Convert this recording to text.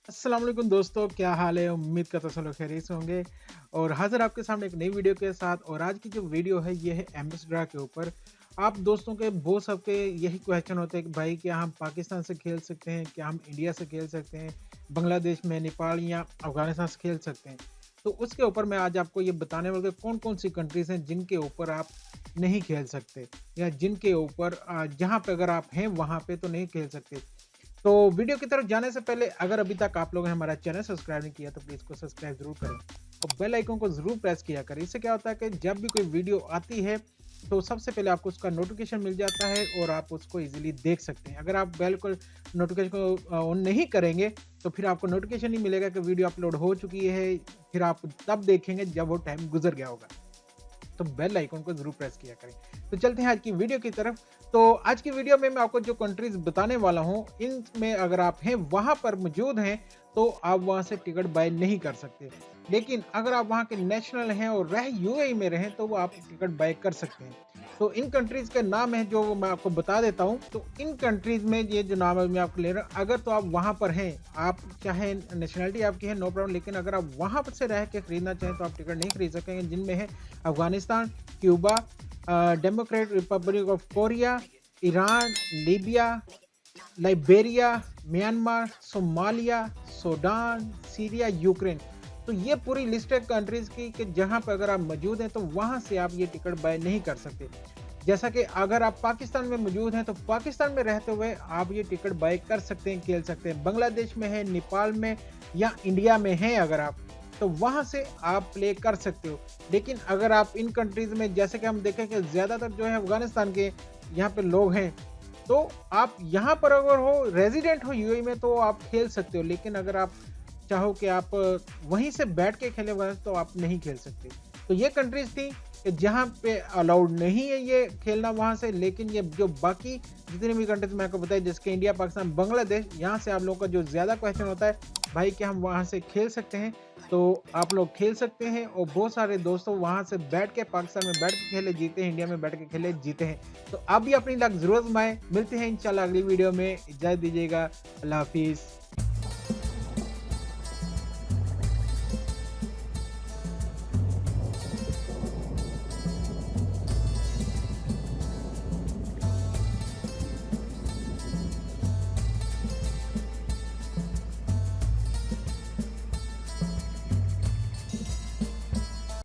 अस्सलाम वालेकुम दोस्तों, क्या हाल है? उम्मीद करता हूँ सब लोग खैरियत से होंगे और हाज़िर आपके सामने एक नई वीडियो के साथ। और आज की जो वीडियो है ये है एमएस ड्रा के ऊपर। आप दोस्तों के बहुत सबके यही क्वेश्चन होते हैं कि भाई क्या हम पाकिस्तान से खेल सकते हैं? क्या हम इंडिया से खेल सकते हैं? बांग्लादेश में, नेपाल या अफ़गानिस्तान से खेल सकते हैं? तो उसके ऊपर मैं आज आपको ये बताने वाला हूँ कौन-कौन सी कंट्रीज़ हैं जिनके ऊपर आप नहीं खेल सकते या जिनके ऊपर जहाँ पे अगर आप हैं वहाँ पे तो नहीं खेल सकते। तो वीडियो की तरफ जाने से पहले अगर अभी तक आप लोगों ने हमारा चैनल सब्सक्राइब नहीं किया तो प्लीज़ को सब्सक्राइब ज़रूर करें और बेल आइकन को ज़रूर प्रेस किया करें। इससे क्या होता है कि जब भी कोई वीडियो आती है तो सबसे पहले आपको उसका नोटिफिकेशन मिल जाता है और आप उसको इजीली देख सकते हैं। अगर आप बेल को नोटिफिकेशन को ऑन नहीं करेंगे तो फिर आपको नोटिफिकेशन नहीं मिलेगा कि वीडियो अपलोड हो चुकी है। फिर आप तब देखेंगे जब वो टाइम गुजर गया होगा। तो बेल आइकन को जरूर प्रेस किया करें। तो चलते हैं आज की वीडियो की तरफ। तो आज की वीडियो में मैं आपको जो कंट्रीज बताने वाला हूं इनमें अगर आप हैं वहां पर मौजूद हैं तो आप वहां से टिकट बाय नहीं कर सकते। लेकिन अगर आप वहां के नेशनल हैं और रह यूएई में रहें तो वो आप टिकट बाय कर सकते हैं। तो इन कंट्रीज के नाम है जो मैं आपको बता देता हूं। तो इन कंट्रीज में ये जो नाम है मैं आपको ले रहा हूं, अगर तो आप वहां पर हैं, आप चाहे नेशनलिटी आपकी है नो प्रॉब्लम, लेकिन अगर आप वहां पर से रह के खरीदना चाहें तो आप टिकट नहीं खरीद सकेंगे। जिनमें है Afghanistan, Cuba, Democrat Republic of Korea, Iran, Libya, Liberia, Myanmar, Somalia, Sudan, Syria, Ukraine. तो ये पूरी लिस्ट है कंट्रीज की कि जहां पर अगर आप मौजूद हैं तो वहां से आप ये टिकट बाय नहीं कर सकते। जैसा कि अगर आप पाकिस्तान में मौजूद हैं तो पाकिस्तान में रहते हुए आप ये टिकट बाय कर सकते हैं, खेल सकते हैं। बांग्लादेश में है, नेपाल में या इंडिया में है अगर आप, तो वहां से आप प्ले कर सकते हो। लेकिन अगर आप इन कंट्रीज में, जैसे कि हम देखें कि ज्यादातर जो है अफगानिस्तान के यहाँ पे लोग हैं, तो आप यहाँ पर अगर हो, रेजिडेंट हो यूएई में, तो आप खेल सकते हो। लेकिन अगर आप चाहो कि आप वहीं से बैठ के खेले वगैरह तो आप नहीं खेल सकते। तो ये कंट्रीज थी कि जहाँ पे अलाउड नहीं है ये खेलना वहां से। लेकिन ये जो बाकी जितनी भी कंट्रीज मैं आपको बताया, जैसे इंडिया, पाकिस्तान, बांग्लादेश, यहाँ से आप लोगों का जो ज्यादा क्वेश्चन होता है भाई कि हम वहां से खेल सकते हैं, तो आप लोग खेल सकते हैं। और बहुत सारे दोस्तों वहां से बैठ के पाकिस्तान में बैठ के खेले जीते हैं, इंडिया में बैठ के खेले जीते हैं। तो आप भी अपनी लक जरूर आजमाएं। मिलते हैं इंशाल्लाह अगली वीडियो में। इजाजत दीजिएगा। अल्लाह हाफिज।